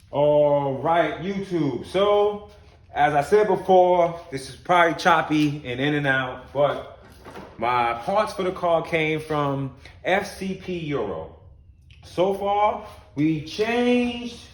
All right, YouTube. So, as I said before, this is probably choppy and in and out, but my parts for the car came from FCP Euro. So far, we changed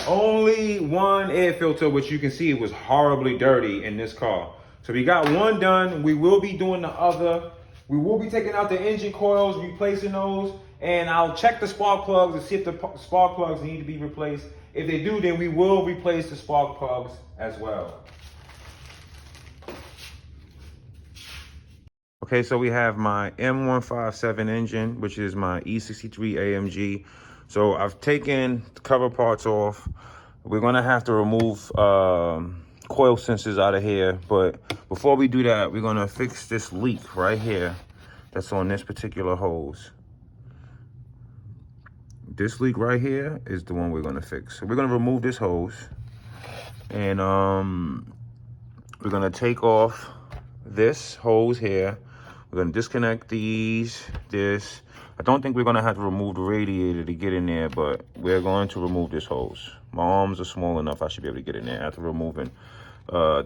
only one air filter, which you can see it was horribly dirty in this car. So we got one done. We will be doing the other. We will be taking out the engine coils, replacing those, and I'll check the spark plugs to see if the spark plugs need to be replaced. If they do, then we will replace the spark plugs as well. Okay, so we have my M157 engine, which is my E63 AMG. So I've taken the cover parts off. We're gonna have to remove coil sensors out of here, but before we do that, we're gonna fix this leak right here that's on this particular hose. This leak right here is the one we're gonna fix. So we're gonna remove this hose, and we're gonna take off this hose here. We're gonna disconnect this. I don't think we're gonna have to remove the radiator to get in there, but we're going to remove this hose. My arms are small enough, I should be able to get in there. After removing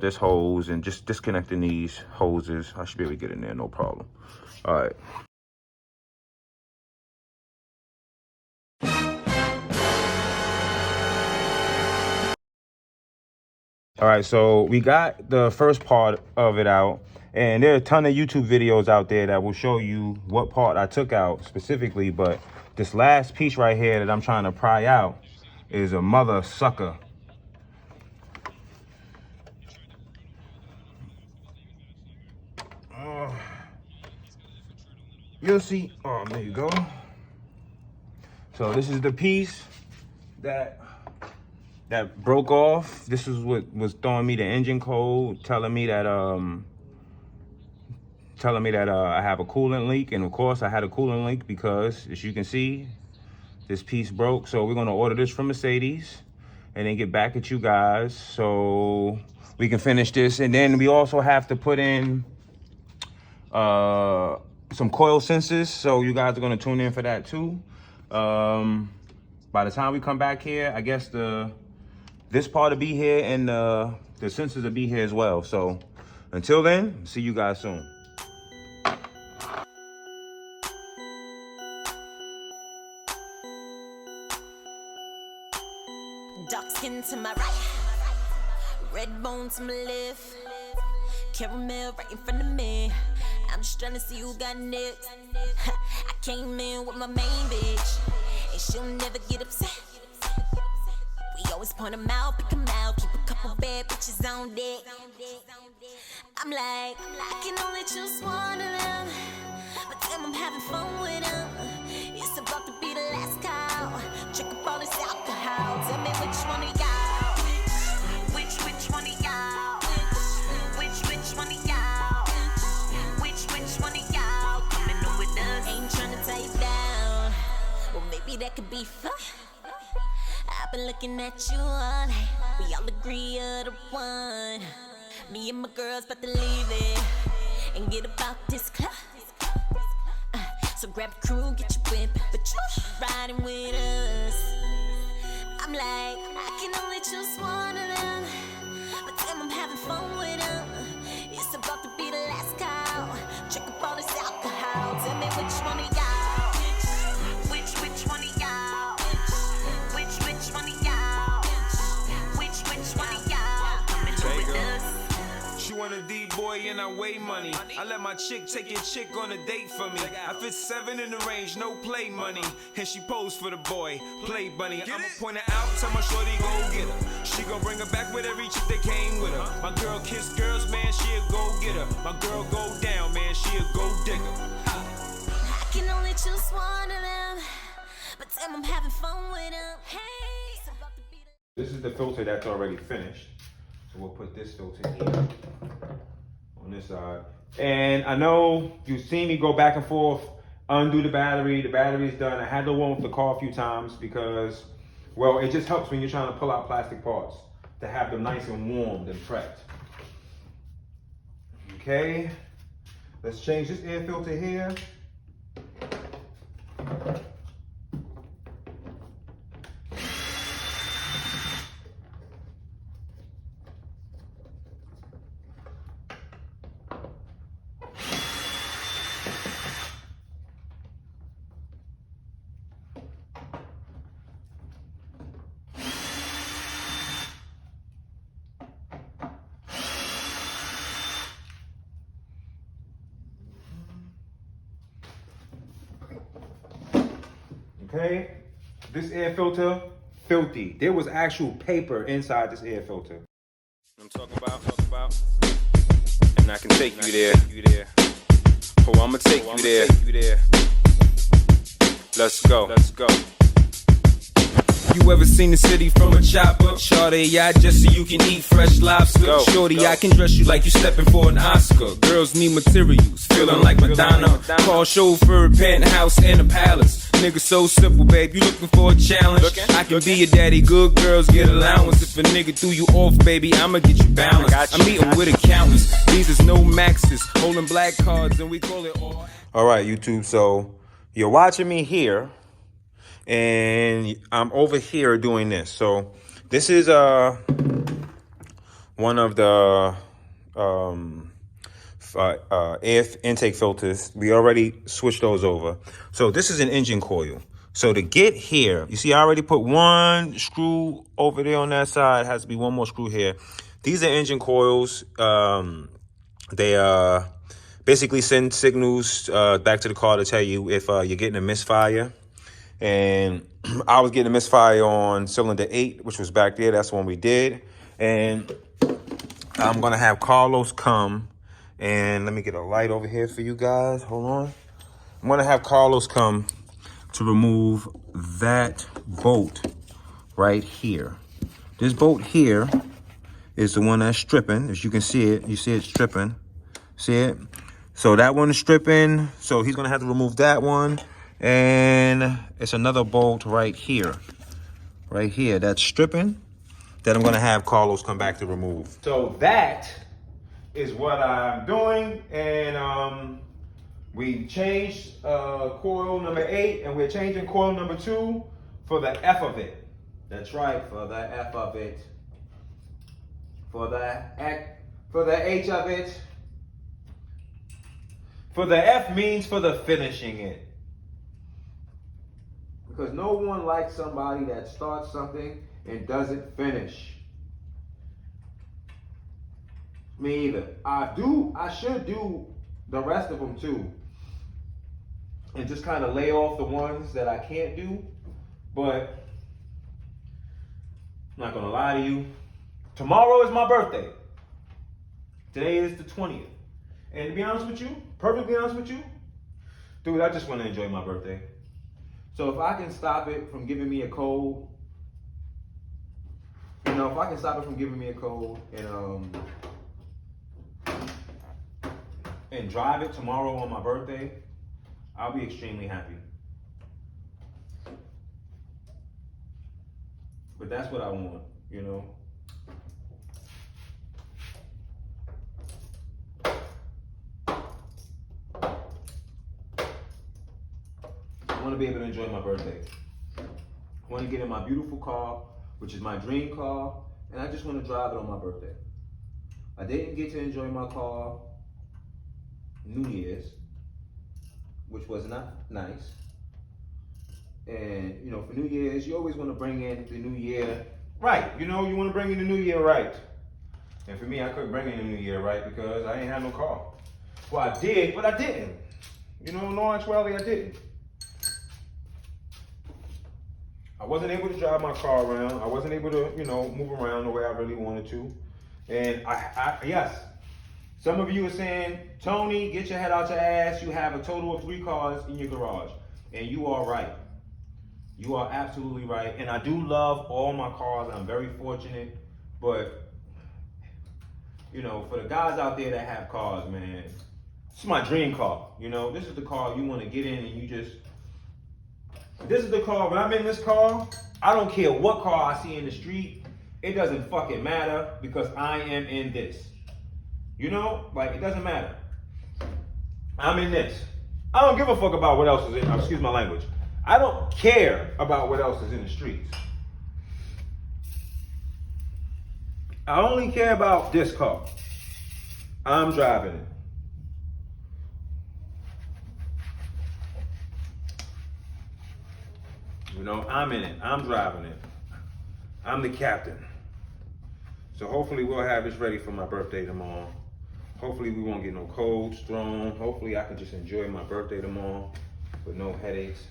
this hose and just disconnecting these hoses, I should be able to get in there, no problem. All right. All right, so we got the first part of it out, and there are a ton of YouTube videos out there that will show you what part I took out specifically, but this last piece right here that I'm trying to pry out is a mother sucker. You'll see. Oh, there you go. So this is the piece that broke off. This is what was throwing me the engine code, telling me that I have a coolant leak, and of course I had a coolant leak because, as you can see, this piece broke. So we're gonna order this from Mercedes and then get back at you guys so we can finish this. And then we also have to put in some coil sensors, so you guys are gonna tune in for that too. By the time we come back here, I guess this part will be here, and the sensors will be here as well. So until then, see you guys soon. Dark skin to my right, red bone to my left, caramel right in front of me. I'm just trying to see who got next. I came in with my main bitch, and she'll never get upset. We always point them out, pick them out, keep a couple bad bitches on deck. I'm like, I can only choose one of them, but damn, I'm having fun with them. It's about to be the last call. Drink up all this alcohol. Tell me which one of y'all. Which one of y'all? Which one of y'all? Which one of y'all coming on with us? Ain't trying to tie you down. Well, maybe that could be fun. I've been looking at you all night. We all agree you're the one. Me and my girls about to leave it and get about this club. So grab a crew, get your whip, but you riding with us. I'm like, I can only choose one of them, but damn, I'm having fun with them. It's about to be the last call. Drink up all this alcohol. Tell me which one of y'all. Which one of y'all? Which one of y'all? Which one of y'all coming with us? She want a D-boy and I weigh money. I let my chick take your chick on a date for me. I fit 7 in the range, no play money. And she pose for the boy, play bunny. I'ma point her out, tell my shorty go get her. She gon' bring her back with every chick that came with her. My girl kiss girls, man, she a go get her. My girl go down, man, she a go digger. I can only choose one of them, but damn, I'm having fun with them. Hey, it's about to be the... This is the filter that's already finished. So we'll put this filter here on this side. And I know you've seen me go back and forth, undo the battery. The battery's done. I had to warm up the car a few times because, well, it just helps when you're trying to pull out plastic parts to have them nice and warmed and prepped. Okay, let's change this air filter here. Okay? This air filter, filthy. There was actual paper inside this air filter. I'm talking about, and I can take you there. Oh, I'ma take you there. Let's go. You ever seen the city from a chopper? Shorty, yacht just so you can eat fresh lobster. Shorty, I can dress you like you stepping for an Oscar. Girls need materials, feeling like Madonna. Call chauffeur, penthouse, and a palace. Nigga so simple, babe, you looking for a challenge? I can be your daddy, good girls get allowance. If a nigga threw you off, baby, I'ma get you balanced. I'm eating with accountants, these is no maxes. Holding black cards and we call it all. Alright, YouTube, so you're watching me here. And I'm over here doing this. So this is one of the air intake filters. We already switched those over. So this is an engine coil. So to get here, you see I already put one screw over there on that side. Has to be one more screw here. These are engine coils. They basically send signals back to the car to tell you if you're getting a misfire. And I was getting a misfire on cylinder 8, which was back there. That's the one we did. And I'm going to have Carlos come. And let me get a light over here for you guys. Hold on. I'm going to have Carlos come to remove that bolt right here. This bolt here is the one that's stripping. As you can see it. You see it stripping. See it? So that one is stripping. So he's going to have to remove that one. And it's another bolt right here that's stripping that I'm gonna have Carlos come back to remove. So that is what I'm doing, and we changed coil number 8, and we're changing coil number 2 for the F of it. That's right, for the F of it. For the H of it. For the F means for the finishing it. Because no one likes somebody that starts something and doesn't finish. Me either. I should do the rest of them too. And just kind of lay off the ones that I can't do. But I'm not going to lie to you. Tomorrow is my birthday. Today is the 20th. And to be honest with you, perfectly honest with you, dude, I just want to enjoy my birthday. So if I can stop it from giving me a cold, if I can stop it from giving me a cold and drive it tomorrow on my birthday, I'll be extremely happy. But that's what I want, I want to be able to enjoy my birthday. I want to get in my beautiful car, which is my dream car, and I just want to drive it on my birthday. I didn't get to enjoy my car New Year's, which was not nice. And, for New Year's, you always want to bring in the new year right. You want to bring in the new year right. And for me, I couldn't bring in the new year right because I ain't had no car. Well, I did, but I didn't. In all actuality, I didn't. I wasn't able to drive my car around. I wasn't able to, move around the way I really wanted to. And yes, some of you are saying, Tony, get your head out your ass. You have a total of 3 cars in your garage. And you are right. You are absolutely right. And I do love all my cars. I'm very fortunate. But, for the guys out there that have cars, man, this is my dream car. This is the car you want to get in and you just... This is the car. When I'm in this car, I don't care what car I see in the street. It doesn't fucking matter because I am in this. It doesn't matter. I'm in this. I don't give a fuck about what else is in, excuse my language. I don't care about what else is in the streets. I only care about this car. I'm driving it. I'm in it. I'm driving it. I'm the captain. So hopefully we'll have this ready for my birthday tomorrow. Hopefully we won't get no codes thrown. Hopefully I can just enjoy my birthday tomorrow with no headaches.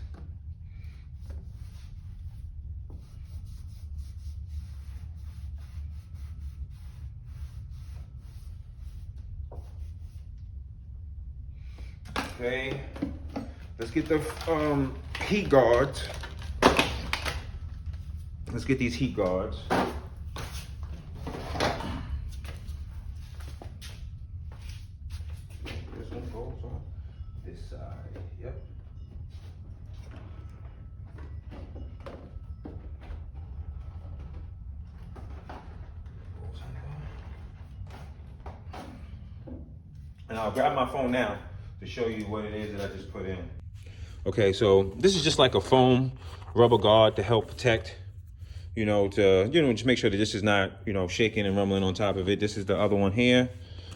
Okay. Let's get the heat guards. Let's get these heat guards. This one goes on this side. Yep. And I'll grab my phone now to show you what it is that I just put in. Okay, so this is just like a foam rubber guard to help protect, just make sure that this is not, shaking and rumbling on top of it. This is the other one here.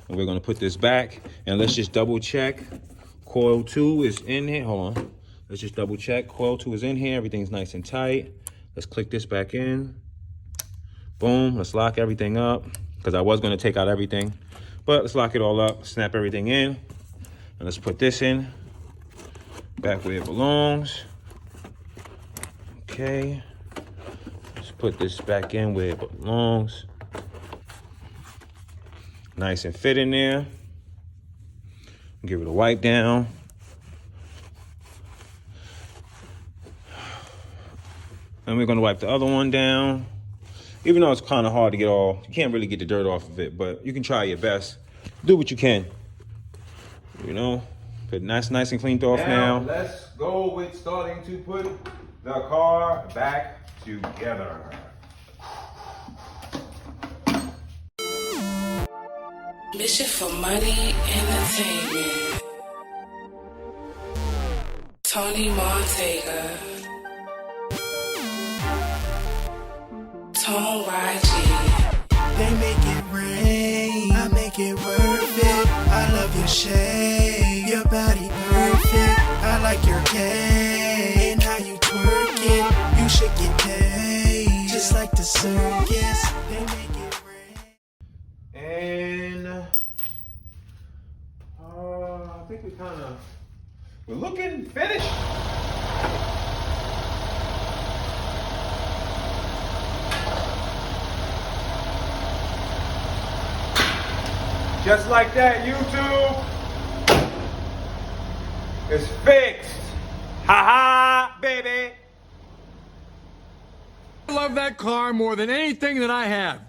And we're gonna put this back and let's just double check. Coil 2 is in here, hold on. Let's just double check, coil 2 is in here. Everything's nice and tight. Let's click this back in. Boom, let's lock everything up because I was gonna take out everything. But let's lock it all up, snap everything in, and let's put this in back where it belongs. Okay, let's put this back in where it belongs. Nice and fit in there. Give it a wipe down. And we're gonna wipe the other one down. Even though it's kind of hard to get you can't really get the dirt off of it, but you can try your best. Do what you can. But that's nice and cleaned off now. Let's go with starting to put the car back together. Mission for money, entertainment. Tony Montega. Tone YG. They make it rain, I make it worth it. I love your shade, your body perfect. I like your game and how you twerk it. You should get paid, just like the circus. They make it rain. And I think we're looking finished. Just like that, YouTube. It's fixed. Ha ha, baby. I love that car more than anything that I have.